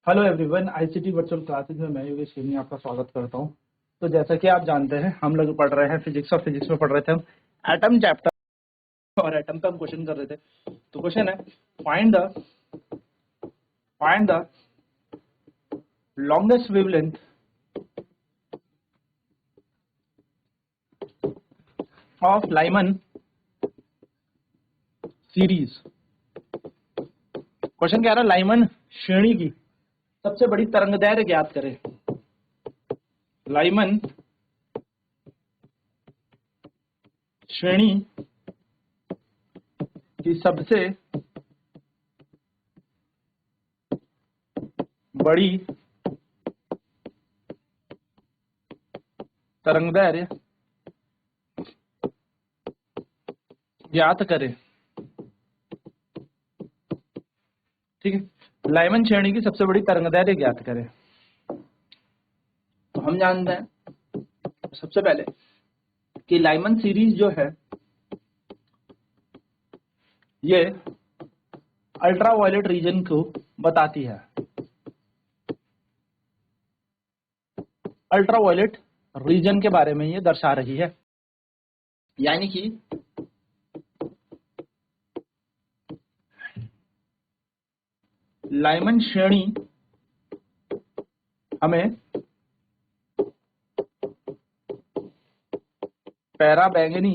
Hello everyone, ICT virtual classes में मैं योगेश खेमनी आपका स्वागत करता हूं। तो जैसा कि आप जानते हैं, हम लोग पढ़ रहे हैं फिजिक्स, और फिजिक्स में पढ़ रहे थे हम एटम चैप्टर, और एटम पे हम क्वेश्चन कर रहे थे। तो क्वेश्चन है, find the longest wavelength of Lyman series. Question कह रहा है लाइमन श्रेणी की सबसे बड़ी तरंगदैर्घ्य ज्ञात करें। लाइमन श्रेणी की सबसे बड़ी तरंगदैर्घ्य ज्ञात करें। ठीक है, लाइमन श्रेणी की सबसे बड़ी तरंगदैर्घ्य ज्ञात करें। तो हम जानते हैं सबसे पहले कि लाइमन सीरीज जो है ये अल्ट्रावायलेट रीजन को बताती है। अल्ट्रावायलेट रीजन के बारे में ये दर्शा रही है, यानी कि लाइमन श्रेणी हमें पराबैंगनी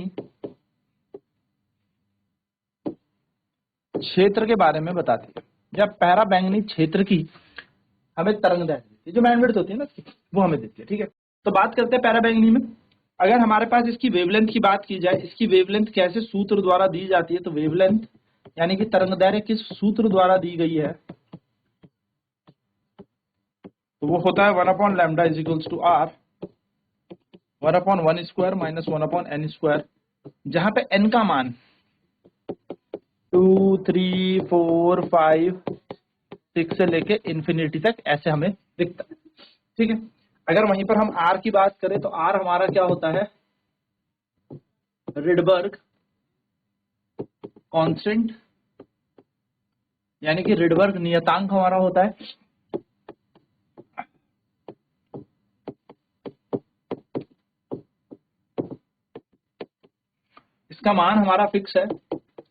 क्षेत्र के बारे में बताती है। जब पराबैंगनी क्षेत्र की हमें तरंगदैर्घ्य जो बैंडविड्थ होती है ना, वो हमें देती है। ठीक है, तो बात करते हैं पराबैंगनी में। अगर हमारे पास इसकी वेवलेंथ की बात की जाए, इसकी वेवलेंथ कैसे सूत्र द्वारा दी जाती है, तो वेवलेंथ यानी कि तरंगदैर्घ्य किस सूत्र द्वारा दी गई है, तो वो होता है 1/λ is equals to r 1/1 square minus 1/n square, जहां पे n का मान 2, 3, 4, 5, 6 से लेके इंफिनिटी तक ऐसे हमें दिखता है। ठीक है, अगर वहीं पर हम r की बात करें तो r हमारा क्या होता है, रिडबर्ग कांस्टेंट, यानी कि रिडबर्ग नियतांक हमारा होता है। इसका मान हमारा फिक्स है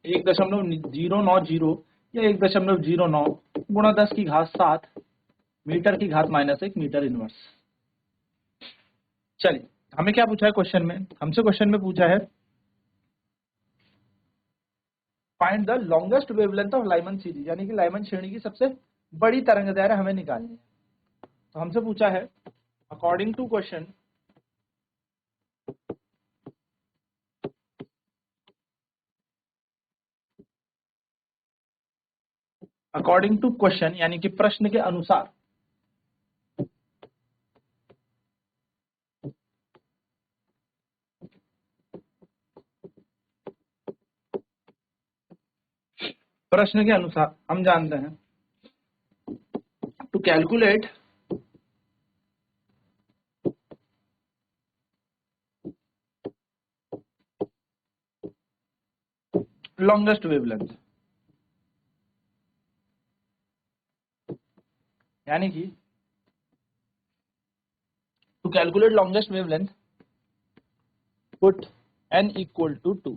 1.090 या 1.09 गुणा 10 की घात 7 मीटर की घात -1 मीटर इनवर्स। चलिए, हमें क्या पूछा है क्वेश्चन में, हमसे क्वेश्चन में पूछा है find the longest wavelength of Lyman series, यानी कि लाइमन श्रेणी की सबसे बड़ी तरंगदैर्घ्य हमें निकालनी है। तो हमसे पूछा है according to question, according to question यानी कि प्रश्न के अनुसार हम जानते हैं टू कैलकुलेट लॉन्गेस्ट वेवलेंथ, यानी कि to calculate longest wavelength put n equal to 2,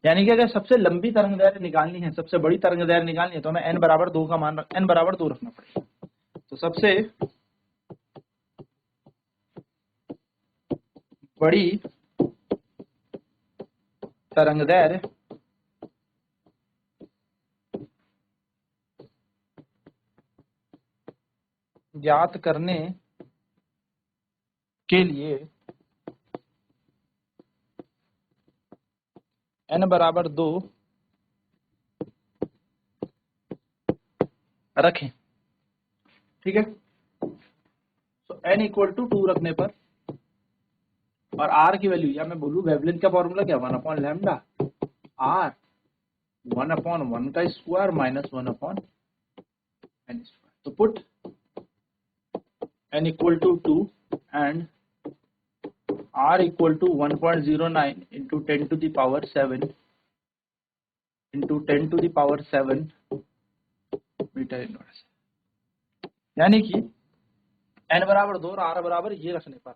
यानी कि अगर सबसे लंबी तरंगदैर्घ्य निकालनी है, सबसे बड़ी तरंगदैर्घ्य निकालनी है, तो हमें n बराबर 2 का मान n बराबर 2 रखना पड़ेगा। तो सबसे बड़ी तरंगदैर्घ्य ज्ञात करने के लिए n बराबर 2 रखें। ठीक है, तो n इक्वल टू 2 रखने पर, और r की वैल्यू, या मैं बोलूं वेवलेंथ का फॉर्मूला क्या, 1/λ r 1/1 का स्क्वायर माइनस 1/n स्क्वायर। तो put n equal to 2 and r equal to 1.09 into 10 to the power 7 into 10 to the power 7 metre inverse. यानी कि n बराबर 2 और r बराबर ये रखने पर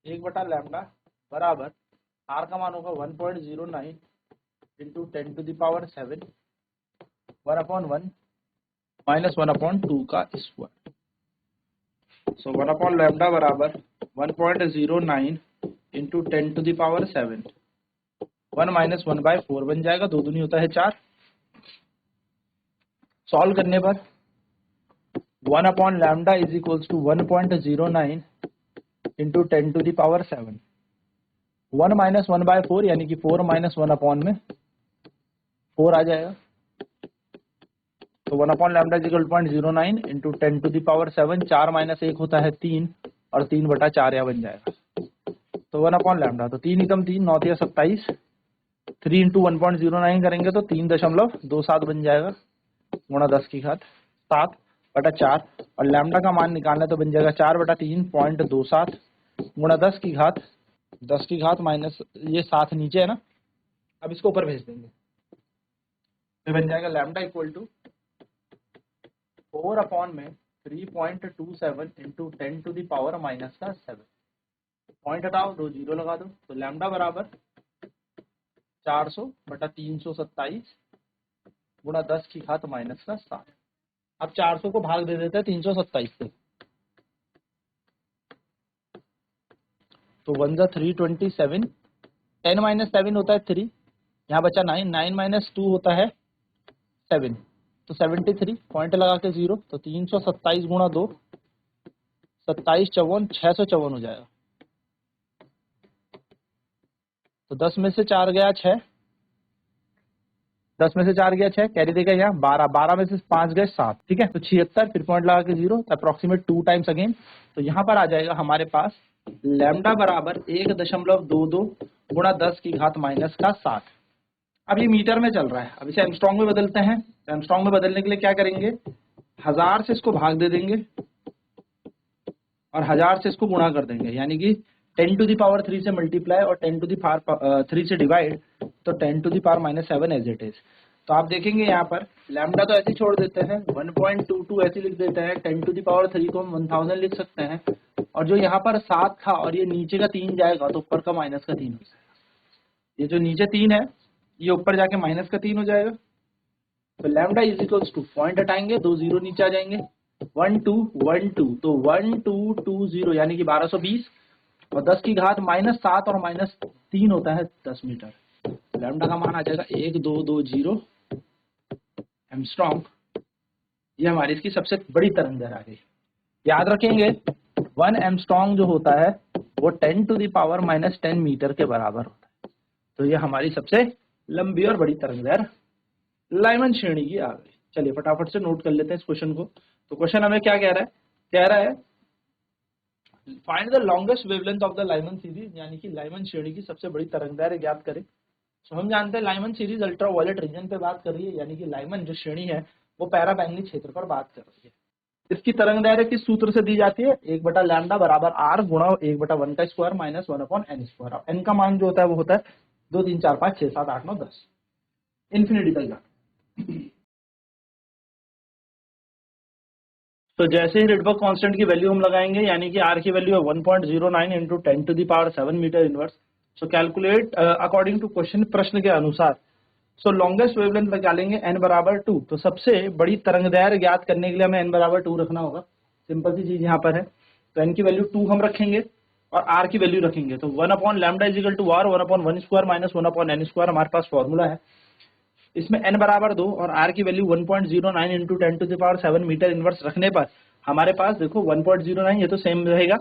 1/λ बराबर r का मान होगा 1.09 इंटू 10⁻7 1/1 माइनस 1/2 का स्क्वायर। सो 1/λ बराबर 1.09 इंटू 10⁻7 1 माइनस 1/4 बन जाएगा, 2 दूनी होता है 4। सॉल्व करने पर 1/λ is equals to 1.09 into 10⁻7 1 minus 1/4 यानी कि 4 माइनस 1 में 4 आ जाएगा। तो 1/λ इज इक्वल 0.09 इंटू 10⁻7 4 माइनस 1 होता है 3 और 3/4 यहाँ बन जाएगा। तो 1/λ तो 3 एकम 3 9 या 27 3 इंटू 1.09 करेंगे तो 3.27 बन जाएगा गुणा 10 की घात 7/4 और लैम्डा का मान निकालना तो बन जाएगा 4/3.27 गुणा 10 की घात माइनस ये 7 नीचे है ना, अब इसको ऊपर भेज देंगे तो बन जाएगा lambda equal to 4/3.27 into 10⁻⁻7। Point हटाओ, 2 जीरो लगा दो तो लैम्डा बराबर 400/327 गुणा 10 की घात माइनस का 7। अब 400 को भाग दे देते हैं 327 से, तो 1 जा 327 10 माइनस 7 होता है 3, यहाँ बचा 9 9 माइनस 2 होता है 7 तो 73 पॉइंट लगा के 0 तो 327 गुणा 2 27 54 654 हो जाएगा। तो 10 में से 4 गया 6, 10 में से 4 गया 6 कैरी देगा यहाँ 12 12 में से 5 गए 7, ठीक है तो 76 फिर पॉइंट लगा के 0 अप्रोक्सीमेट 2 टाइम्स अगेन। तो यहाँ पर आ जाएगा हमारे पास लैम्डा बराबर 1.22 गुणा 10 की घात माइनस का 7। अब ये मीटर में चल रहा है, अब इसे एंगस्ट्रॉम में बदलते हैं। तो एंगस्ट्रॉम में बदलने के लिए क्या करेंगे, 1000 से इसको भाग दे देंगे और 1000 से इसको गुणा कर देंगे, यानी कि 10⁻³ से मल्टीप्लाई और 10⁻³ से डिवाइड, तो 10⁻⁻7 एज इट इज। तो आप देखेंगे यहाँ पर लैम्डा तो ऐसे ही छोड़ देते हैं 1.22 ऐसे लिख देते हैं, 10⁻³ को हम 1000 लिख सकते हैं और जो यहाँ पर 7 था और ये नीचे का 3 जाएगा तो ऊपर का माइनस का 3 हो जाएगा। ये जो नीचे 3 है ये ऊपर जाके माइनस का 3 हो जाएगा। तो lambda is equals two point हटाएंगे 2 जीरो नीचे आ जाएंगे 1 2 1 2 तो 1220 यानी कि 1220 और 10 की घात -7 और -3 होता है 10 मीटर। लैम्डा का मान आ जाएगा 1220 एंगस्ट्रॉम। ये हमारी इसकी सबसे बड़ी तरंग दैर्घ्य आ गई। याद रखेंगे 1 एंगस्ट्रॉम जो होता है वो 10⁻⁻10 मीटर के बराबर होता है। तो ये हमारी सबसे लंबी और बड़ी तरंग दैर्घ्य लाइमन श्रेणी की आ गई। चलिए फटाफट से नोट कर लेते हैं इस क्वेश्चन को। तो क्वेश्चन हमें क्या कह रहा है find the longest wavelength of the Lyman series, यानी कि लाइमन श्रेणी की सबसे बड़ी तरंग दैर्घ्य ज्ञात करें। तो हम जानते हैं लाइमन सीरीज अल्ट्रावायलेट रीजन पे बात कर रही है, यानी कि लाइमन जो श्रेणी है वो पैराबैंगनी क्षेत्र पर बात कर रही है। इसकी तरंग दैर्घ्य किस सूत्र से दी जाती है, 1/λ बराबर r गुणा 1/1 का स्क्वायर माइनस 1/n स्क्वायर। अब n का मान जो होता है वो होता है 2 3 4 5 6 7 8 9 10 इन्फिनिटी तक जाता है। तो जैसे ही रिडबर्ग कांस्टेंट की वैल्यू हम लगाएंगे, यानी कि r की वैल्यू है 1.09 into 10⁻7 metre inverse. So calculate according to question, प्रश्न के अनुसार। सो लॉन्गेस्ट वेवलेंथ निकालेंगे n बराबर 2। तो सबसे बड़ी तरंग दैर्घ्य ज्ञात करने के लिए हमें n बराबर 2 रखना होगा। सिंपल सी चीज यहाँ पर है। तो n की वैल्यू 2 हम रखेंगे और r की वैल्यू रखेंगे। तो 1/λ is equal to r 1/1 square minus 1/n square हमारे पास फॉर्मूला है। इसमें n बराबर 2 और r की वैल्यू 1.09 इंटू 10⁻7 मीटर इनवर्स रखने पर हमारे पास देखो 1.09 ये तो सेम रहेगा,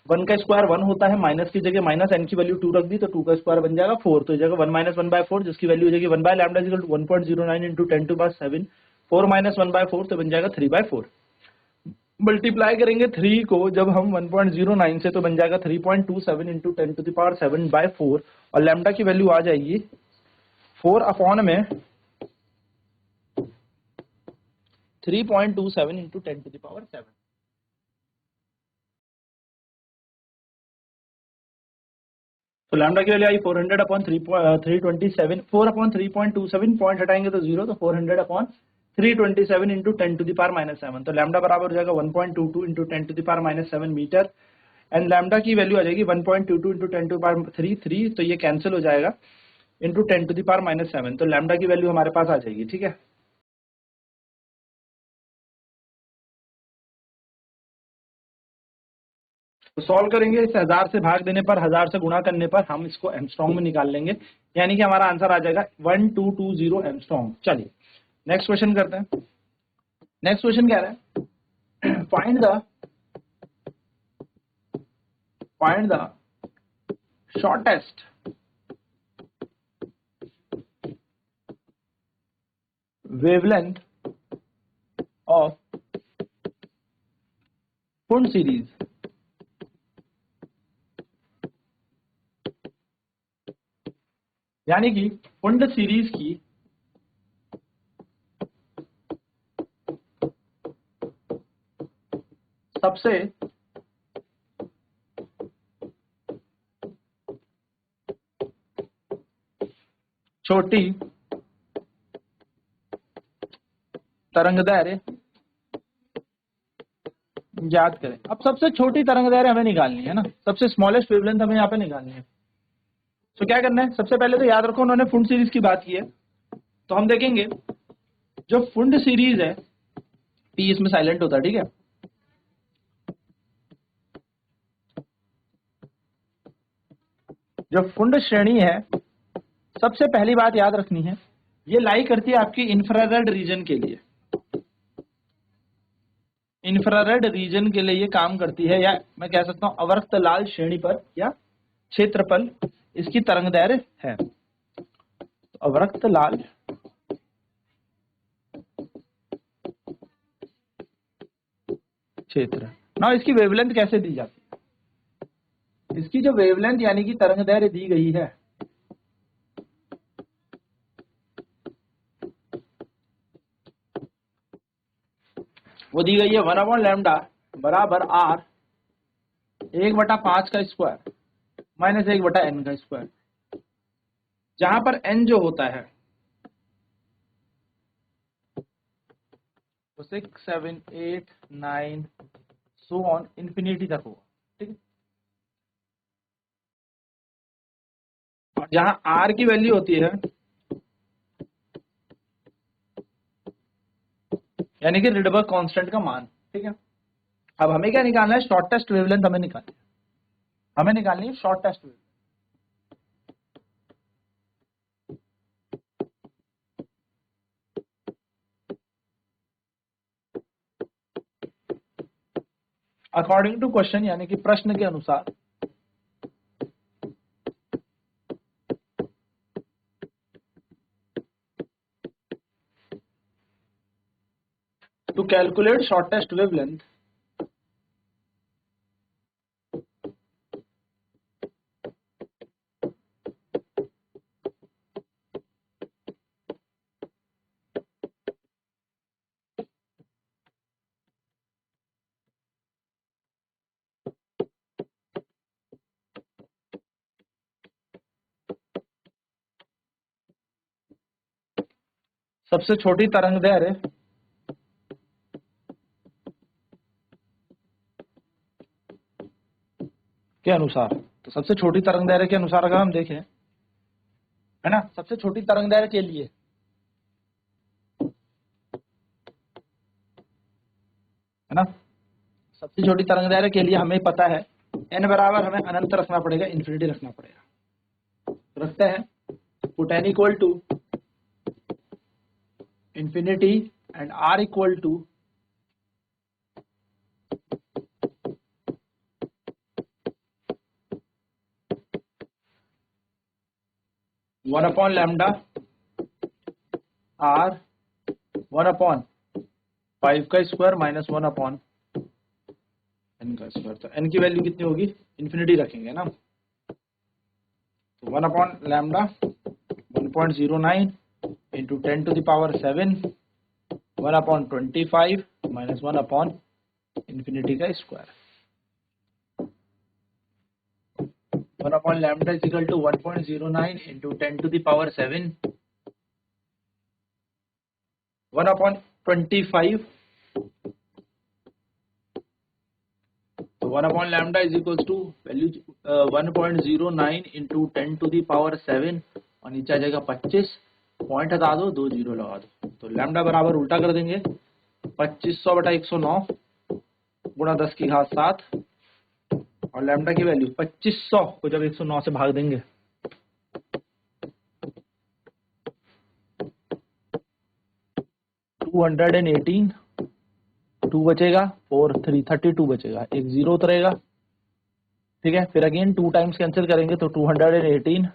1 का स्क्वायर 1 होता है, माइनस की जगह माइनस n की वैल्यू 2 रख दी तो 2 का स्क्वायर बन जाएगा 4, तो जगह 1 माइनस 1/4 जिसकी वैल्यू हो जाएगी 1/λ is equal to 1.09 into 10⁻7 4 minus 1/4 तो बन जाएगा 3/4। मल्टीप्लाई करेंगे 3 को जब हम 1.09 से तो बन जाएगा 3.27 इंटू 10⁻7/4 और लैम्डा की वैल्यू आ जाएगी 4 में 3.27 इंटू 10⁻7। तो लैम्डा की वैल्यू आई 400/327 4/3.27 पॉइंट हटाएंगे तो 0, तो 400/3 327 इंटू 10⁻⁻⁷, तो लैम्डा बराबर हो जाएगा 1.22 इंटू 10⁻⁷ मीटर, एंड लैम्डा की वैल्यू आ जाएगी 1.22 इंटू 10⁻3, तो ये कैंसिल हो जाएगा इंटू 10⁻⁷, तो लैम्डा की वैल्यू हमारे पास आ जाएगी। ठीक है, तो सॉल्व करेंगे, इस 1000 से भाग देने पर, 1000 से गुणा करने पर हम इसको एंगस्ट्रॉन्ग में निकाल लेंगे, यानी कि हमारा आंसर आ जाएगा 1220 एंगस्ट्रॉन्ग। चलिए नेक्स्ट क्वेश्चन करते हैं। नेक्स्ट क्वेश्चन कह रहा है find the shortest wavelength of Pfund series, यानी कि फुंड सीरीज की सबसे छोटी तरंगदैर्घ्य याद करें। अब सबसे छोटी तरंगदैर्घ्य हमें निकालनी है ना, सबसे स्मॉलेस्ट वेवलेंथ हमें यहाँ पे निकालनी है। तो क्या करना है, सबसे पहले तो याद रखो उन्होंने फुंड सीरीज की बात की है, तो हम देखेंगे जो फुंड सीरीज है, पी इसमें साइलेंट होता है, ठीक है, जो फुंड श्रेणी है, सबसे पहली बात याद रखनी है, ये लाई करती है आपकी इंफ्रारेड रीजन के लिए, इंफ्रारेड रीजन के लिए ये काम करती है, या मैं कह सकता हूं अवर्त लाल श्रेणी पर या क्षेत्रफल इसकी तरंगदैर्घ्य है। तो अवर्त लाल क्षेत्र, ना इसकी वेवलेंथ कैसे दी जाती है, इसकी जो वेवलेंथ यानी कि तरंगदैर्घ्य दी गई है, वो दी गई है 1/λ बराबर r 1/5 का स्क्वायर माइनस 1/n का स्क्वायर, जहां पर n जो होता है वो 6, 7, 8, 9 सो ऑन इंफिनिटी तक होगा। ठीक है, और जहां r की वैल्यू होती है यानी कि रिडबर्ग कांस्टेंट का मान। ठीक है, अब हमें क्या निकालना है, शॉर्टेस्ट वेवलेंथ हमें निकालनी है shortest wavelength. According to question, यानी कि प्रश्न के अनुसार टू कैलकुलेट शॉर्टेस्ट वेवलेंथ, सबसे छोटी तरंगदैर्घ्य के अनुसार, तो सबसे छोटी तरंगदैर्घ्य के अनुसार अगर हम देखें, है ना, सबसे छोटी तरंगदैर्घ्य के लिए, है ना, सबसे छोटी तरंगदैर्घ्य के लिए हमें पता है n बराबर हमें अनंत रखना पड़ेगा, इन्फिनिटी रखना पड़ेगा। तो रखते हैं put n equal to infinity and r equal to 1/λ r 1/5 का स्क्वायर माइनस 1/n का स्क्वायर। तो n की वैल्यू कितनी होगी, इन्फिनिटी रखेंगे ना, तो 1/λ 1.09 इंटू 10⁻7 1/25 माइनस 1/, इन्फिनिटी का square. 1/λ is equal to 1.09 into 10⁻7 1/, 25, तो 1/λ is equal to value 1.09 into 10 to the power 7 और नीचे आ जाएगा 25, पॉइंट हटा दो, 2 जीरो लगा दो, तो लैम्डा बराबर उल्टा कर देंगे 2500 बटा 109 गुणा 10 की घात 7 और लैम्डा की वैल्यू 2500 को जब 109 से भाग देंगे 218, 2 बचेगा, 4 3 32 बचेगा, एक जीरो उतरेगा, ठीक है। फिर अगेन 2 टाइम्स कैंसिल करेंगे तो 218,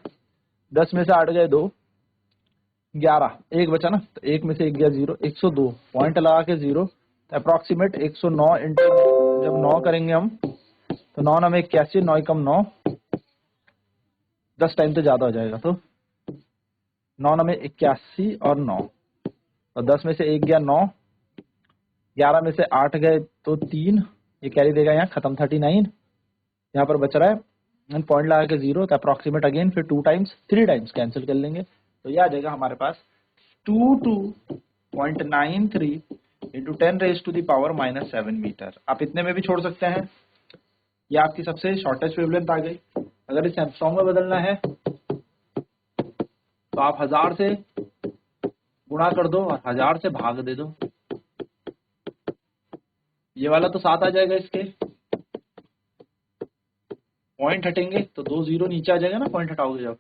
10 में से 8 गए 2, 11, एक बचा ना, तो एक में से एक गया 0, 102 पॉइंट लगा के 0, तो अप्रोक्सीमेट 109 इंटू, जब 9 करेंगे हम तो 9 9 में 81, 9 कम 9, 10 टाइम तो ज्यादा हो जाएगा, तो 9 9 में 81 और 9, और 10 में से एक गया 9, 11 में से 8 गए तो 3, ये कैरी देगा यहाँ खत्म 39, यहाँ पर बच रहा है पॉइंट लगा के 0, तो अप्रोक्सीमेट अगेन फिर 2 टाइम्स 3 टाइम्स कैंसिल कर लेंगे, तो ये आ जाएगा हमारे पास 22.93 into 10 raise to the power -7 metre. आप इतने में भी छोड़ सकते हैं, ये आपकी सबसे शॉर्टेस्ट वेवलेंथ आ गई। अगर इसे एंगस्ट्रॉम में बदलना है तो आप 1000 से गुणा कर दो और 1000 से भाग दे दो, ये वाला तो 7 आ जाएगा, इसके पॉइंट हटेंगे तो 2 जीरो नीचे आ जाएगा ना, पॉइंट हटाओगे जब,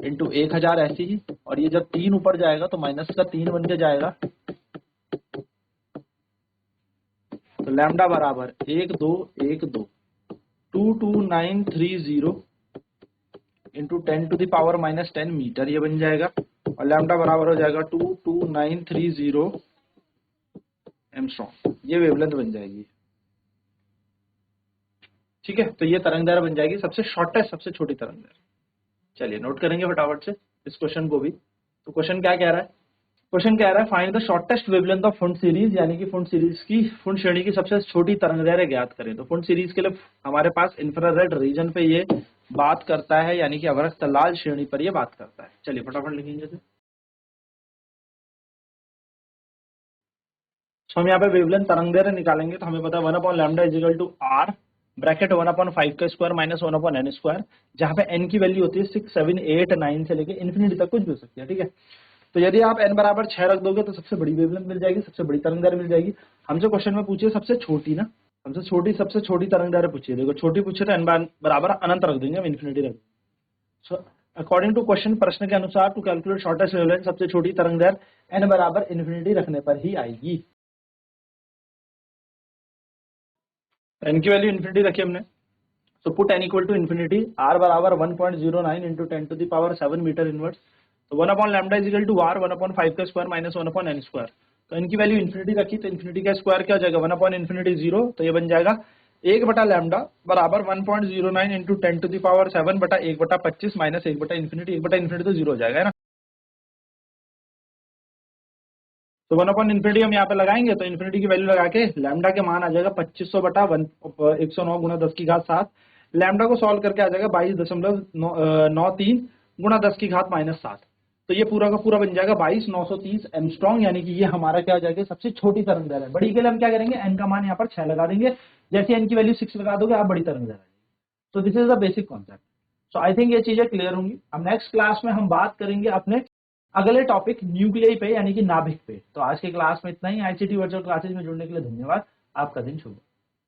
इंटू 1000 ऐसी ही, और ये जब 3 ऊपर जाएगा तो माइनस का 3 बन के जाएगा, तो लैम्डा बराबर 1212 22930 into 10 to the power -10 metre ये बन जाएगा, और लैम्डा बराबर हो जाएगा 22930 एंगस्ट्रॉम, ये वेवलेंथ बन जाएगी, ठीक है। तो ये तरंग दैर्घ्य बन जाएगी सबसे शॉर्टेस्ट, सबसे छोटी तरंग दैर्घ्य। चलिए नोट करेंगे फटाफट से इस क्वेश्चन को भी। तो क्वेश्चन क्या कह रहा है, क्वेश्चन कह रहा है find the shortest wavelength of Pfund series, यानी कि फुंड सीरीज की, फुंड श्रेणी की सबसे छोटी तरंग दैर्घ्य ज्ञात करें। तो फुंड सीरीज के लिए हमारे पास इंफ्रारेड रीजन पे ये बात करता है, यानी कि अवरक्त लाल श्रेणी पर ये बात करता है। चलिए फटाफट लिखेंगे। तो हम यहाँ पे वेवलेंथ तरंग दैर्घ्य निकालेंगे, तो हमें पता है 1/λ is equal to r bracket 1/5 का स्क्वायर माइनस 1/n स्क्वायर, जहाँ पे n की वैल्यू होती है 6 7 8 9 से लेके इन्फिनिटी तक कुछ भी हो सकती है, ठीक है। तो यदि आप n बराबर 6 रख दोगे तो सबसे बड़ी वेवलेंथ मिल जाएगी, सबसे बड़ी तरंग दैर्घ्य मिल जाएगी। हमसे क्वेश्चन में पूछिए सबसे छोटी ना, हमसे सबसे छोटी तरंग दैर्घ्य पूछिए, देखो छोटी पूछे तो n बराबर अनंत रख देंगे, हम इन्फिनिटी रख देंगे। सो अकॉर्डिंग टू क्वेश्चन, प्रश्न के अनुसार टू कैलकुलेट शॉर्टेस्ट वेवलेंथ, सबसे छोटी तरंग दैर्घ्य n बराबर इन्फिनिटी रखने पर ही आएगी। n की वैल्यू इन्फिनिटी रखी हमने, तो put n equal to infinity, r बराबर 1.09 into 10 to the power 7 metre inverse, तो 1/λ इज इक्वल टू r 1/5 का स्क्वायर माइनस 1/n स्क्वायर। तो n की वैल्यू इन्फिनिटी रखी, तो इन्फिनिटी का स्क्वायर क्या हो जाएगा 1/0, तो ये बन जाएगा 1/λ बराबर 1.09 इंटू 10 टू दी पावर 7 बटा 1/25 माइनस 1/इन्फिनिटी, 1/इन्फिनिटी तो जीरो हो जाएगा, है ना। तो 1/इन्फिनिटी हम यहाँ पे लगाएंगे, तो इन्फिनिटी की वैल्यू लगा के लैम्डा के मान आ जाएगा 2500 बटा 109 गुणा 10 की घात 7, लैम्डा को सॉल्व करके आ जाएगा 22.93 गुणा 10 की घात -7, तो ये पूरा का पूरा बन जाएगा 22,930 एंगस्ट्रॉम, यानी कि ये हमारा क्या हो जाएगा सबसे छोटी तरंग दैर्घ्य। बड़ी के लिए हम क्या करेंगे, n का मान यहाँ पर 6 लगा देंगे, जैसे n की वैल्यू 6 लगा दोगे आप बड़ी तरंग दैर्घ्य। तो this is the basic concept. So I think ये चीजें क्लियर होंगी। अब नेक्स्ट क्लास में हम बात करेंगे अपने अगले टॉपिक न्यूक्लियाई पे, यानी कि नाभिक पे। तो आज के क्लास में इतना ही। आईसीटी वर्चुअल क्लासेज में जुड़ने के लिए धन्यवाद। आपका दिन शुभ।